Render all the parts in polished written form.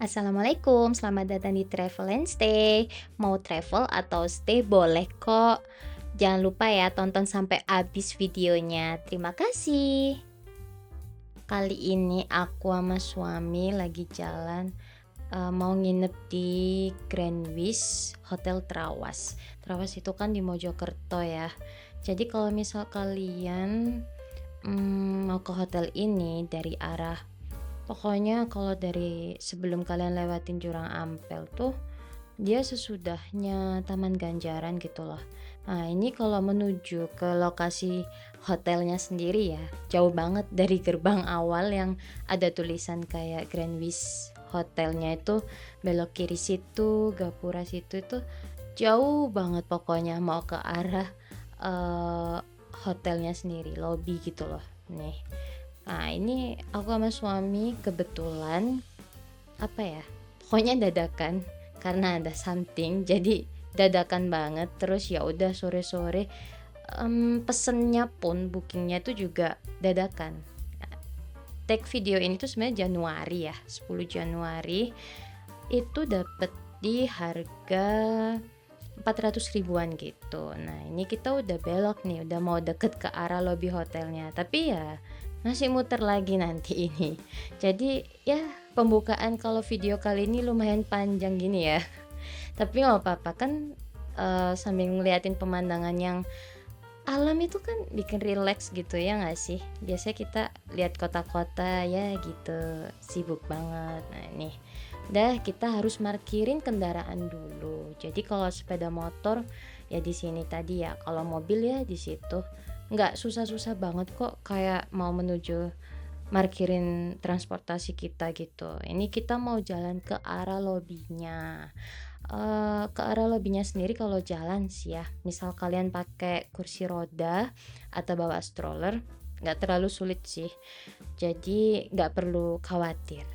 Assalamualaikum, selamat datang di Travel and Stay. Mau travel atau stay boleh kok. Jangan lupa ya tonton sampai habis videonya. Terima kasih. Kali ini aku sama suami lagi jalan, mau nginep di Grand Wish Hotel Trawas. Trawas itu kan di Mojokerto ya. Jadi kalau misal kalian, mau ke hotel ini dari arah pokoknya kalau dari sebelum kalian lewatin Jurang Ampel tuh, dia sesudahnya Taman Ganjaran gitu loh. Nah, ini kalau menuju ke lokasi hotelnya sendiri ya, jauh banget dari gerbang awal yang ada tulisan kayak Grand Wish hotelnya itu belok kiri situ, gapura situ itu jauh banget pokoknya mau ke arah eh, hotelnya sendiri, lobby gitu loh. Nih. Nah, ini aku sama suami kebetulan apa ya? Pokoknya dadakan karena ada something jadi dadakan banget terus ya udah sore-sore pesennya pun bookingnya itu juga dadakan. Take video ini tuh sebenarnya Januari ya, 10 Januari itu dapet di harga 400 ribuan gitu. Nah, ini kita udah belok nih, udah mau deket ke arah lobby hotelnya. Tapi ya masih muter lagi nanti ini. Jadi ya pembukaan kalau video kali ini lumayan panjang gini ya. Tapi nggak apa-apa kan, sambil ngeliatin pemandangan yang alam itu kan bikin rileks gitu ya nggak sih? Biasanya kita lihat kota-kota ya gitu, sibuk banget. Nah ini, dah kita harus parkirin kendaraan dulu. Jadi kalau sepeda motor ya di sini tadi ya, kalau mobil ya di situ. Nggak susah-susah banget kok kayak mau menuju markirin transportasi kita gitu. Ini kita mau jalan ke arah lobinya. Ke arah lobinya sendiri kalau jalan sih ya, misal kalian pakai kursi roda atau bawa stroller, nggak terlalu sulit sih. Jadi nggak perlu khawatir.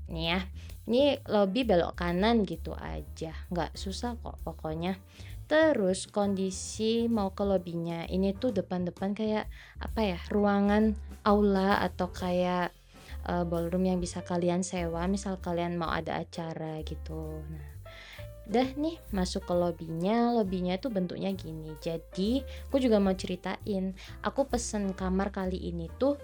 Nih ya, ini lobi belok kanan gitu aja, nggak susah kok pokoknya. Terus kondisi mau ke lobinya, ini tuh depan-depan kayak apa ya, ruangan aula atau kayak ballroom yang bisa kalian sewa misal kalian mau ada acara gitu. Nah, udah nih masuk ke lobinya tuh bentuknya gini. Jadi aku juga mau ceritain, aku pesen kamar kali ini tuh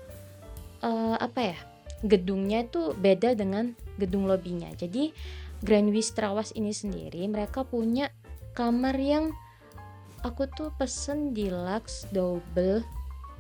apa ya, gedungnya tuh beda dengan gedung lobinya. Jadi Grand Wish Trawas ini sendiri mereka punya kamar yang aku tuh pesen deluxe double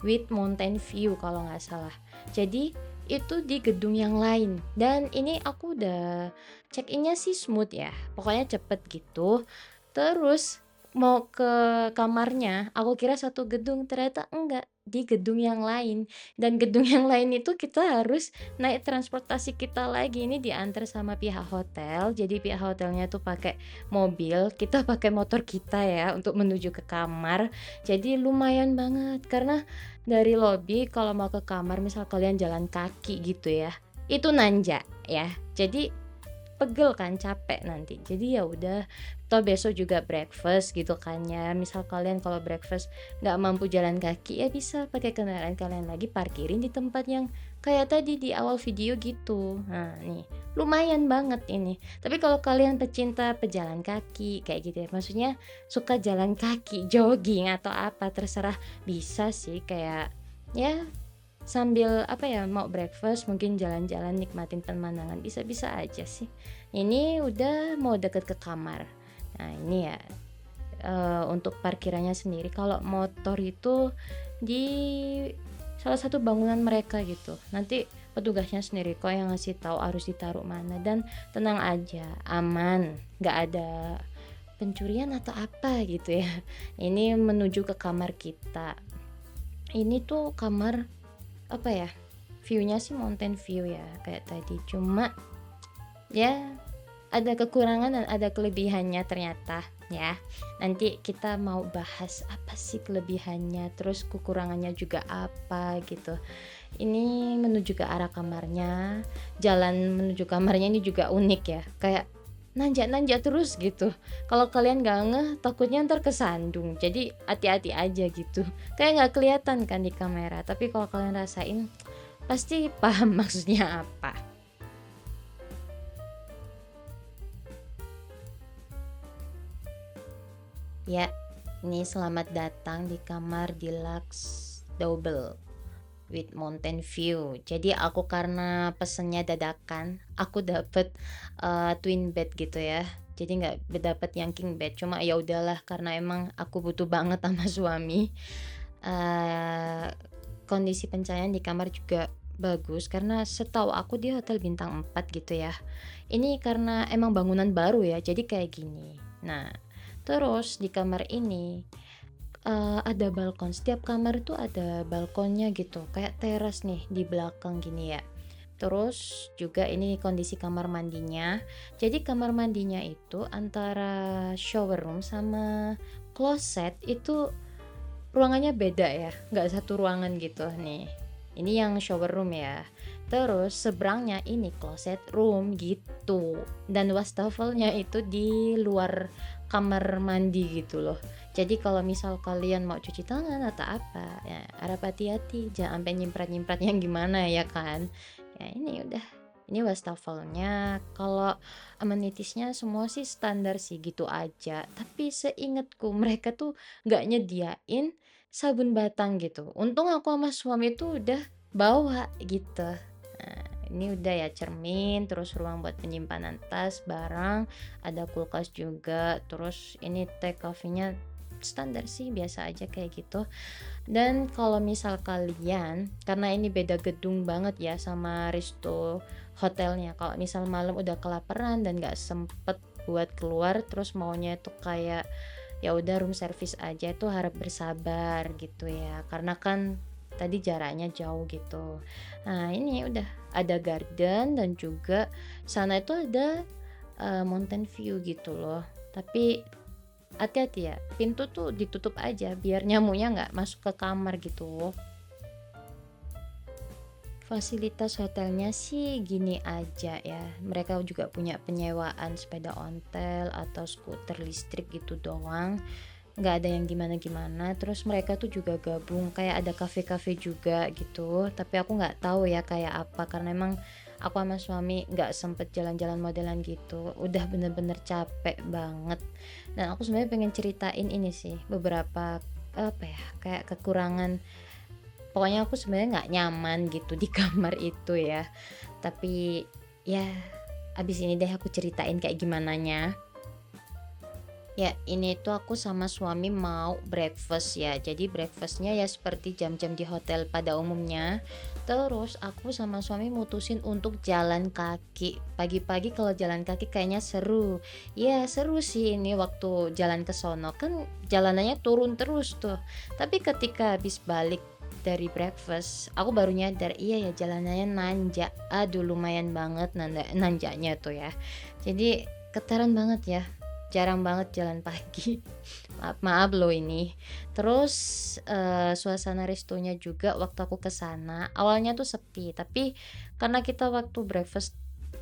with mountain view kalau nggak salah. Jadi itu di gedung yang lain dan ini aku udah check innya sih smooth ya, pokoknya cepet gitu. Terus mau ke kamarnya aku kira satu gedung, ternyata enggak, di gedung yang lain. Dan gedung yang lain itu kita harus naik transportasi kita lagi, ini diantar sama pihak hotel. Jadi pihak hotelnya tuh pakai mobil, kita pakai motor kita ya untuk menuju ke kamar. Jadi lumayan banget karena dari lobi kalau mau ke kamar misal kalian jalan kaki gitu ya, itu nanjak ya. Jadi pegel kan, capek nanti. Jadi ya udah, toh besok juga breakfast gitu kan ya. Misal kalian kalau breakfast nggak mampu jalan kaki ya bisa pakai kendaraan kalian lagi parkirin di tempat yang kayak tadi di awal video gitu. Nah nih, lumayan banget ini. Tapi kalau kalian pecinta pejalan kaki kayak gitu ya, maksudnya suka jalan kaki, jogging atau apa terserah, bisa sih kayak ya sambil apa ya, mau breakfast mungkin jalan-jalan nikmatin pemandangan, bisa-bisa aja sih. Ini udah mau deket ke kamar. Nah ini ya, untuk parkirannya sendiri kalau motor itu di salah satu bangunan mereka gitu, nanti petugasnya sendiri kok yang ngasih tahu harus ditaruh mana. Dan tenang aja, aman, nggak ada pencurian atau apa gitu ya. Ini menuju ke kamar kita, ini tuh kamar apa ya, view-nya sih mountain view ya kayak tadi, cuma ya ada kekurangan dan ada kelebihannya ternyata ya. Nanti kita mau bahas apa sih kelebihannya terus kekurangannya juga apa gitu. Ini menuju ke arah kamarnya, jalan menuju kamarnya ini juga unik ya, kayak nanjak-nanjak terus gitu. Kalau kalian nggak ngeh takutnya ntar kesandung, jadi hati-hati aja gitu. Kayak nggak kelihatan kan di kamera, tapi kalau kalian rasain pasti paham maksudnya apa. Ya, ini selamat datang di kamar deluxe double with mountain view. Jadi aku karena pesennya dadakan, aku dapet, twin bed gitu ya. Jadi nggak dapet yang king bed, cuma ya udahlah karena emang aku butuh banget sama suami. Eee, Kondisi pencahayaan di kamar juga bagus karena setahu aku dia hotel bintang 4 gitu ya. Ini karena emang bangunan baru ya, jadi kayak gini. Nah, terus di kamar ini, ada balkon, setiap kamar itu ada balkonnya gitu, kayak teras nih di belakang gini ya. Terus juga ini kondisi kamar mandinya. Jadi kamar mandinya itu antara shower room sama closet itu ruangannya beda ya, nggak satu ruangan gitu nih. Ini yang shower room ya. Terus seberangnya ini closet room gitu. Dan wastafelnya itu di luar kamar mandi gitu loh. Jadi kalau misal kalian mau cuci tangan atau apa, ya harap hati-hati, jangan sampai nyiprat-nyiprat yang gimana ya kan. Ya ini udah, ini wastafelnya. Kalau amenitiesnya semua sih standar sih gitu aja. Tapi seingatku mereka tuh nggak nyediain sabun batang gitu. Untung aku sama suami tuh udah bawa gitu. Nah, ini udah ya cermin, terus ruang buat penyimpanan tas, barang, ada kulkas juga, terus ini teh coffee-nya standar sih biasa aja kayak gitu. Dan kalau misal kalian, karena ini beda gedung banget ya sama Risto hotelnya. Kalau misal malam udah kelaparan dan nggak sempet buat keluar, terus maunya itu kayak ya udah room service aja, itu harap bersabar gitu ya. Karena kan tadi jaraknya jauh gitu. Nah, ini udah ada garden dan juga sana itu ada mountain view gitu loh. Tapi hati-hati ya, pintu tuh ditutup aja biar nyamuknya nggak masuk ke kamar gitu. Fasilitas hotelnya sih gini aja ya, mereka juga punya penyewaan sepeda ontel atau skuter listrik gitu doang, nggak ada yang gimana-gimana. Terus mereka tuh juga gabung kayak ada kafe-kafe juga gitu, tapi aku nggak tahu ya kayak apa karena emang aku sama suami nggak sempet jalan-jalan modelan gitu, udah bener-bener capek banget. Dan aku sebenarnya pengen ceritain ini sih beberapa apa ya kayak kekurangan. Pokoknya aku sebenarnya nggak nyaman gitu di kamar itu ya. Tapi ya abis ini deh aku ceritain kayak gimananya. Ya, ini tuh aku sama suami mau breakfast ya. Jadi breakfastnya ya seperti jam-jam di hotel pada umumnya. Terus aku sama suami mutusin untuk jalan kaki. Pagi-pagi kalau jalan kaki kayaknya seru. Ya seru sih ini waktu jalan ke sono. Kan jalanannya turun terus tuh. Tapi ketika habis balik dari breakfast, aku baru nyadar iya ya jalanannya nanjak. Aduh lumayan banget nanjaknya tuh ya. Jadi getaran banget ya, jarang banget jalan pagi. Maaf maaf loh ini. Terus, suasana restonya juga waktu aku ke sana, awalnya tuh sepi, tapi karena kita waktu breakfast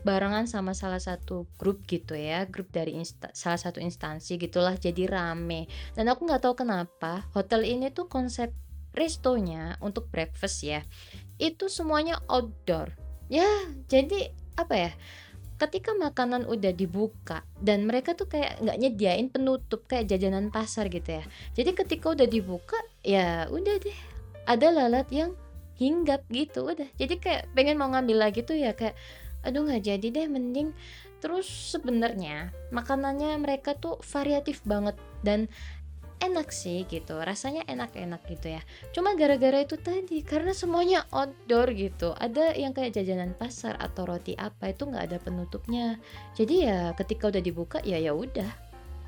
barengan sama salah satu grup gitu ya, grup dari salah satu instansi gitulah, jadi rame. Dan aku nggak tahu kenapa, hotel ini tuh konsep restonya untuk breakfast ya, itu semuanya outdoor. Ya, jadi apa ya, ketika makanan udah dibuka dan mereka tuh kayak nggak nyediain penutup kayak jajanan pasar gitu ya. Jadi ketika udah dibuka, ya udah deh, ada lalat yang hinggap gitu, udah. Jadi kayak pengen mau ngambil lagi tuh ya kayak, aduh nggak jadi deh mending. Terus sebenarnya makanannya mereka tuh variatif banget dan enak sih gitu, rasanya enak-enak gitu ya. Cuma gara-gara itu tadi, karena semuanya outdoor gitu, ada yang kayak jajanan pasar atau roti apa itu nggak ada penutupnya. Jadi ya ketika udah dibuka ya ya udah,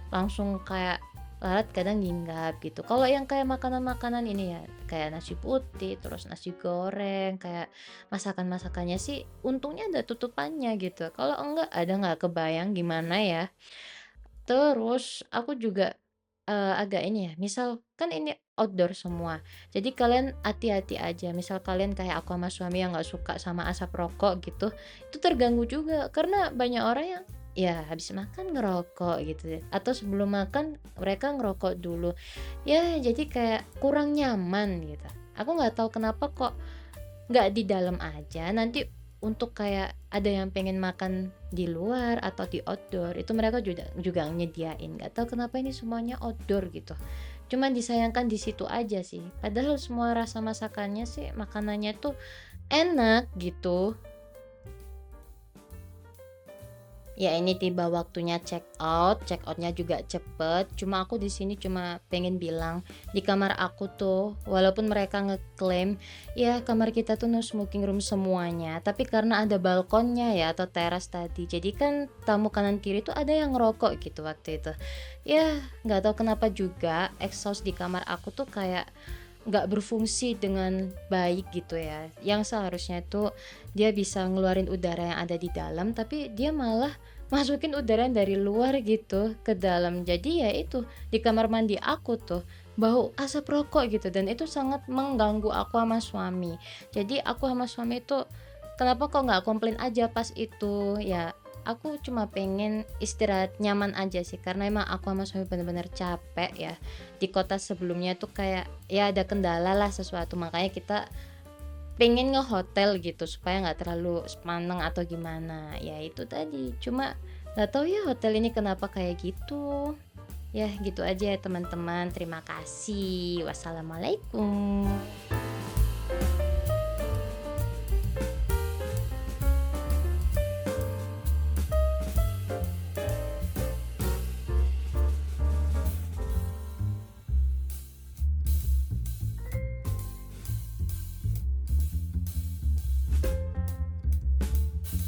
langsung kayak lalat kadang hinggap gitu. Kalau yang kayak makanan-makanan ini ya, kayak nasi putih, terus nasi goreng, kayak masakan-masakannya sih untungnya ada tutupannya gitu. Kalau enggak ada nggak kebayang gimana ya. Terus aku juga, agak ini ya, misal kan ini outdoor semua, jadi kalian hati-hati aja, misal kalian kayak aku sama suami yang nggak suka sama asap rokok gitu, itu terganggu juga karena banyak orang yang ya habis makan ngerokok gitu ya, atau sebelum makan mereka ngerokok dulu. Ya jadi kayak kurang nyaman gitu. Aku nggak tahu kenapa kok nggak di dalam aja, nanti untuk kayak ada yang pengen makan di luar atau di outdoor itu mereka juga nyediain. Nggak tahu kenapa ini semuanya outdoor gitu. Cuman disayangkan di situ aja sih. Padahal semua rasa masakannya sih, makanannya tuh enak gitu. Ya ini tiba waktunya check outnya juga cepet. Cuma aku di sini cuma pengen bilang, di kamar aku tuh walaupun mereka ngeklaim, ya kamar kita tuh no smoking room semuanya, tapi karena ada balkonnya ya atau teras tadi, jadi kan tamu kanan kiri tuh ada yang ngerokok gitu waktu itu. Ya nggak tahu kenapa juga exhaust di kamar aku tuh kayak nggak berfungsi dengan baik gitu ya. Yang seharusnya tuh dia bisa ngeluarin udara yang ada di dalam, tapi dia malah masukin udara yang dari luar gitu ke dalam. Jadi ya itu, di kamar mandi aku tuh bau asap rokok gitu dan itu sangat mengganggu aku sama suami. Jadi aku sama suami itu kenapa kok nggak komplain aja pas itu ya, aku cuma pengen istirahat nyaman aja sih karena emang aku sama suami bener-bener capek ya. Di kota sebelumnya tuh kayak ya ada kendala lah sesuatu, makanya kita pengen ngehotel gitu supaya nggak terlalu sepaneng atau gimana. Ya itu tadi, cuma nggak tahu ya hotel ini kenapa kayak gitu. Ya gitu aja ya teman-teman, terima kasih. Wassalamualaikum.